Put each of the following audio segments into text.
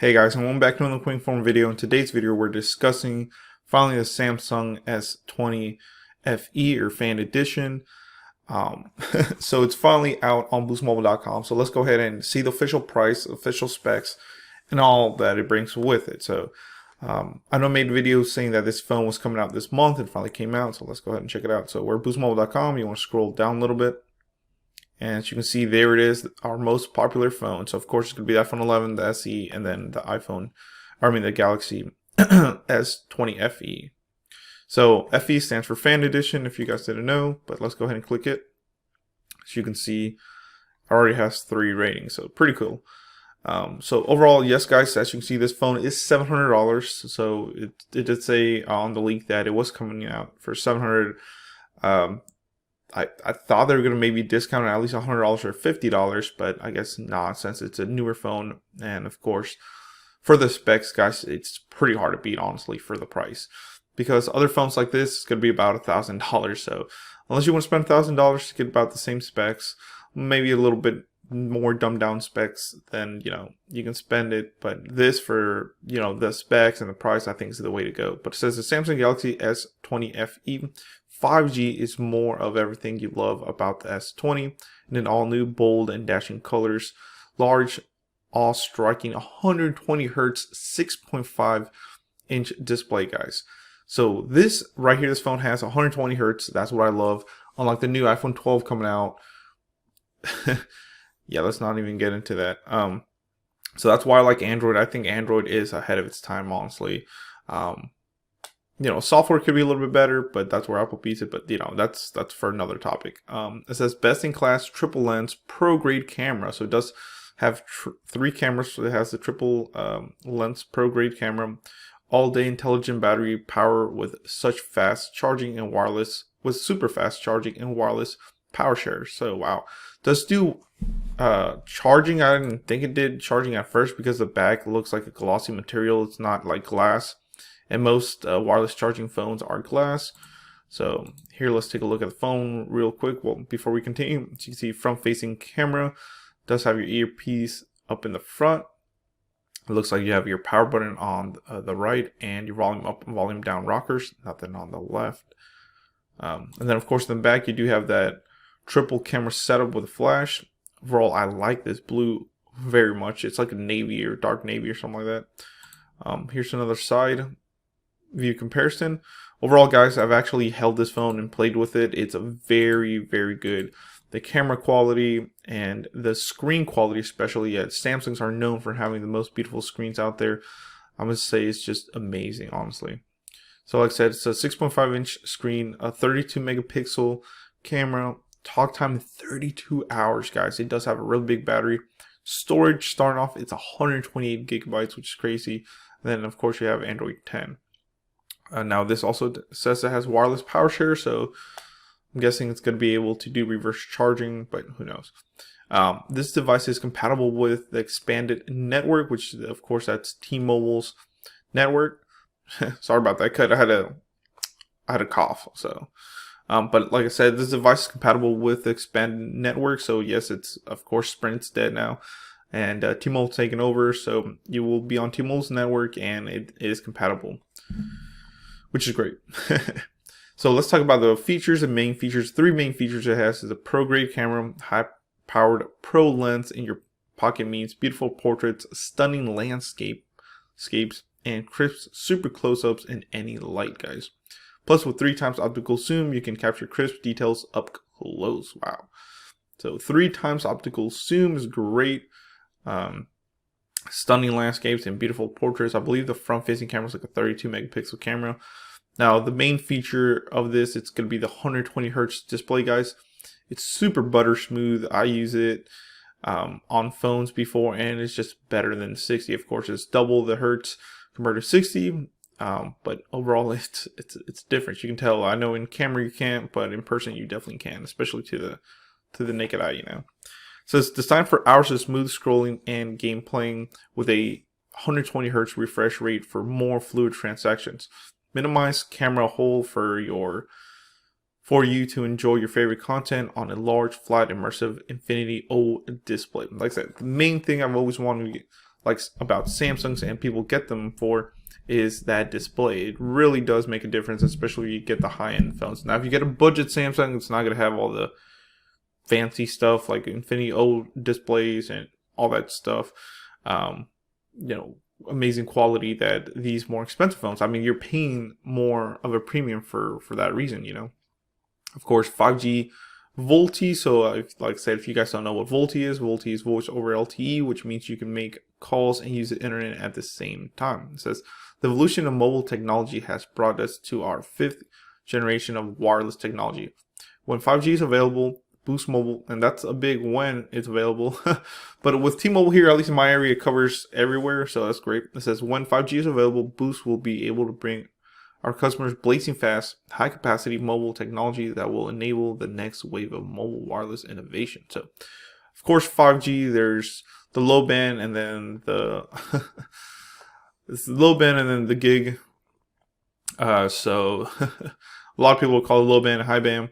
Hey guys, and welcome back to another quick form video. In today's video, we're discussing finally the Samsung S20 FE or Fan Edition. So it's finally out on boostmobile.com. So let's go ahead and see the official price, official specs, and all that it brings with it. So I know I made videos saying that this phone was coming out this month and finally came out. So let's go ahead and check it out. So we're at boostmobile.com. You want to scroll down a little bit. And as you can see, there it is, our most popular phone. So of course it's going to be the iPhone 11, the SE, and then the Galaxy S20 FE. So FE stands for Fan Edition, if you guys didn't know, but let's go ahead and click it. As you can see, it already has 3 ratings, so pretty cool. So overall, yes guys, as you can see, this phone is $700. So it did say on the leak that it was coming out for $700. I thought they were going to maybe discount it at least $100 or $50, but I guess not, since it's a newer phone. And of course, for the specs, guys, it's pretty hard to beat, honestly, for the price. Because other phones like this is going to be about $1,000. So unless you want to spend $1,000 to get about the same specs, maybe a little bit more dumbed down specs, then, you can spend it. But this, for, the specs and the price, I think is the way to go. But it says the Samsung Galaxy S20 FE 5G is more of everything you love about the S20, and in all new, bold, and dashing colors. Large, awe-striking 120 Hz 6.5-inch display, guys. So this right here, this phone has 120 Hz. That's what I love. Unlike the new iPhone 12 coming out. Yeah, let's not even get into that. So that's why I like Android. I think Android is ahead of its time, honestly. Software could be a little bit better, but that's where Apple beats it. But that's for another topic. It says best in class triple lens pro grade camera. So it does have 3 cameras. So it has the triple lens pro grade camera, all day intelligent battery power with such fast charging and wireless, with super fast charging and wireless power shares. So wow, does do charging. I didn't think it did charging at first because the back looks like a glossy material. It's not like glass. And most wireless charging phones are glass. So here, let's take a look at the phone real quick. Well, before we continue, as you can see, front-facing camera does have your earpiece up in the front. It looks like you have your power button on the right and your volume up and volume down rockers. Nothing on the left. And then, of course, in the back, you do have that triple camera setup with a flash. Overall, I like this blue very much. It's like a navy or dark navy or something like that. Here's another side view comparison. Overall, guys, I've actually held this phone and played with it. It's a very, very good. The camera quality and the screen quality, especially, Samsungs are known for having the most beautiful screens out there. I'm gonna say it's just amazing, honestly. So like I said, it's a 6.5-inch screen, a 32 megapixel camera, talk time 32 hours, guys. It does have a really big battery. Storage starting off, it's 128 gigabytes, which is crazy. And then of course you have Android 10. Now this also says it has wireless power share, so I'm guessing it's going to be able to do reverse charging, but who knows. This device is compatible with the expanded network, which of course that's T-Mobile's network. Sorry about that cut. I had a cough. So, but like I said, this device is compatible with the expanded network. So yes, it's of course Sprint's dead now, and T-Mobile's taken over. So you will be on T-Mobile's network, and it is compatible, which is great. So let's talk about the features and main features. 3 main features it has is a pro grade camera, high powered pro lens in your pocket means beautiful portraits, stunning landscapes, and crisp super close-ups in any light, guys. Plus with 3 times optical zoom, you can capture crisp details up close. Wow. So 3 times optical zoom is great. Stunning landscapes and beautiful portraits. I believe the front-facing camera is like a 32 megapixel camera. Now, the main feature of this, it's going to be the 120 Hz display, guys. It's super butter smooth. I use it on phones before, and it's just better than 60. Of course, it's double the Hertz compared to 60. But overall, it's different. You can tell. I know in camera you can't, but in person you definitely can, especially to the naked eye, So it's designed for hours of smooth scrolling and game playing with a 120 Hz refresh rate for more fluid transactions. Minimize camera hole for you to enjoy your favorite content on a large, flat, immersive Infinity O display. Like I said, the main thing I've always wanted like about Samsungs and people get them for is that display. It really does make a difference, especially when you get the high-end phones. Now, if you get a budget Samsung, it's not going to have all the fancy stuff like Infinity O displays and all that stuff. You know, amazing quality that these more expensive phones. I mean, you're paying more of a premium for that reason, you know. Of course, 5G VoLTE. So, like I said, if you guys don't know what VoLTE is voice over LTE, which means you can make calls and use the internet at the same time. It says the evolution of mobile technology has brought us to our 5th generation of wireless technology. When 5G is available, Boost Mobile, and that's a big when it's available. But with T-Mobile here, at least in my area, it covers everywhere, so that's great. It says when 5G is available, Boost will be able to bring our customers blazing fast, high capacity mobile technology that will enable the next wave of mobile wireless innovation. So, of course, 5G, there's the low band and then the it's the low band and then the gig. So a lot of people will call it low band, high band.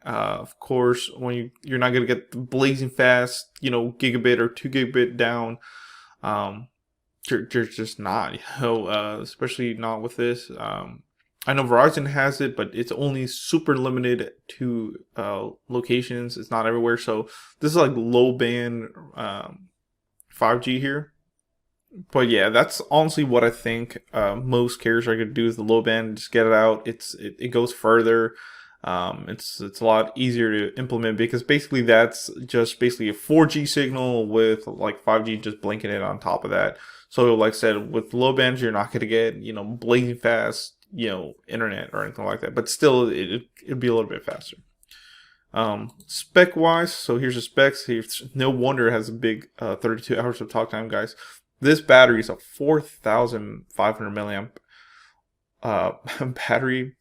Of course, when you're not going to get the blazing fast, you know, gigabit or 2 gigabit down. You're just not, you know, especially not with this. I know Verizon has it, but it's only super limited to locations. It's not everywhere. So this is like low band 5G here. But yeah, that's honestly what I think most carriers are going to do is the low band. Just get it out. It goes further. It's a lot easier to implement because basically that's just basically a 4G signal with like 5G just blinking it on top of that. So like I said, with low bands, you're not going to get, you know, blazing fast, you know, internet or anything like that. But still, it'd be a little bit faster. Spec wise, so here's the specs. No wonder it has a big 32 hours of talk time, guys. This battery is a 4,500 milliamp battery.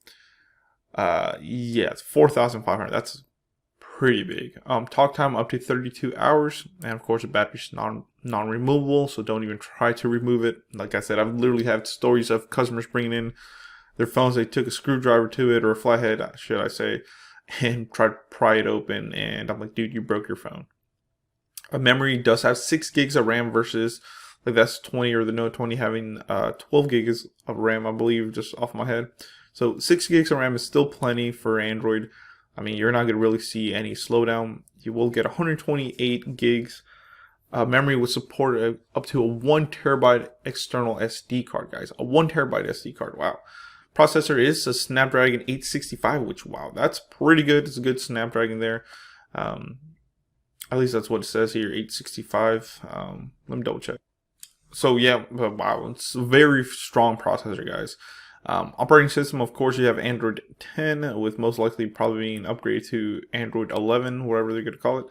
Yeah, it's 4,500. That's pretty big. Talk time up to 32 hours, and of course the battery's non-removable, so don't even try to remove it. Like I said, I've literally had stories of customers bringing in their phones. They took a screwdriver to it, or a flathead, should I say, and tried to pry it open, and I'm like, dude, you broke your phone. Memory does have 6 gigs of RAM versus like that's 20 or the Note 20 having 12 gigs of RAM, I believe, just off my head. So 6 gigs of RAM is still plenty for Android. I mean, you're not going to really see any slowdown. You will get 128 gigs. Memory with support up to a 1 terabyte external SD card, guys. A 1 terabyte SD card. Wow. Processor is a Snapdragon 865, which, wow, that's pretty good. It's a good Snapdragon there. At least that's what it says here, 865. Let me double check. So yeah, wow, it's a very strong processor, guys. Operating system, of course, you have Android 10, with most likely probably being upgraded to Android 11, whatever they're going to call it.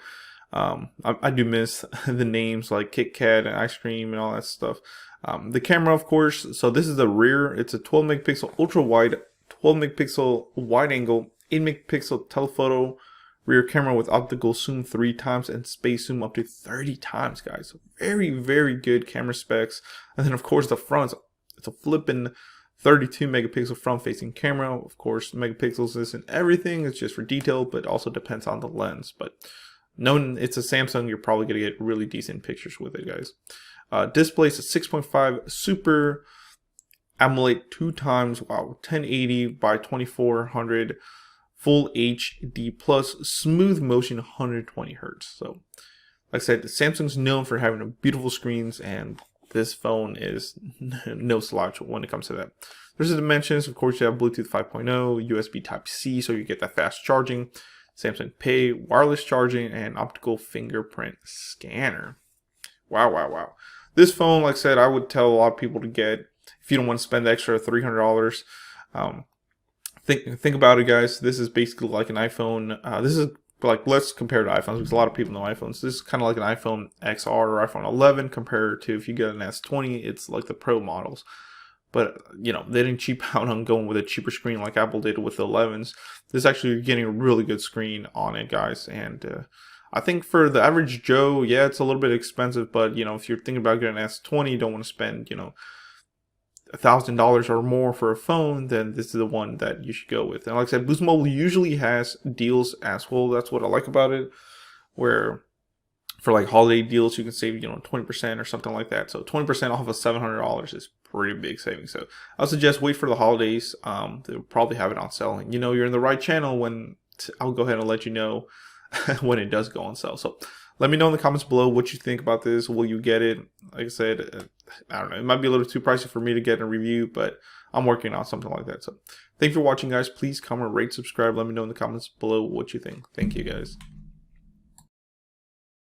I do miss the names like Kit Kat and ice cream and all that stuff. The camera, of course, so this is the rear. It's a 12 megapixel ultra wide, 12 megapixel wide angle, 8 megapixel telephoto rear camera with optical zoom 3 times and space zoom up to 30 times, guys. Very, very good camera specs. And then, of course, the front, it's a flippin' 32 megapixel front facing camera. Of course, megapixels isn't everything, it's just for detail, but also depends on the lens. But knowing it's a Samsung, you're probably going to get really decent pictures with it, guys. Display is a 6.5 Super AMOLED 2 times, wow, 1080 by 2400 full HD plus smooth motion 120 Hertz. So like I said, Samsung's known for having beautiful screens, and this phone is no slouch when it comes to that. There's the dimensions. Of course, you have Bluetooth 5.0, USB Type-C, so you get that fast charging, Samsung Pay, wireless charging, and optical fingerprint scanner. Wow, wow, wow. This phone, like I said, I would tell a lot of people to get if you don't want to spend the extra $300. Think about it, guys. This is basically like an iPhone. This is like, let's compare to iPhones, because a lot of people know iPhones. This is kind of like an iPhone XR or iPhone 11 compared to if you get an S20, it's like the Pro models. But, you know, they didn't cheap out on going with a cheaper screen like Apple did with the 11s. This is actually getting a really good screen on it, guys. And I think for the average Joe, yeah, it's a little bit expensive. But, you know, if you're thinking about getting an S20, you don't want to spend, you know, $1,000 or more for a phone, then this is the one that you should go with. And like I said, Boost Mobile usually has deals as well. That's what I like about it, where for like holiday deals, you can save, 20% or something like that. So 20% off of $700 is pretty big savings. So I'll suggest wait for the holidays. They'll probably have it on sale, and you're in the right channel when I'll go ahead and let you know when it does go on sale. So let me know in the comments below what you think about this. Will you get it? Like I said, I don't know. It might be a little too pricey for me to get a review, but I'm working on something like that. So thank you for watching, guys. Please comment, rate, subscribe. Let me know in the comments below what you think. Thank you, guys.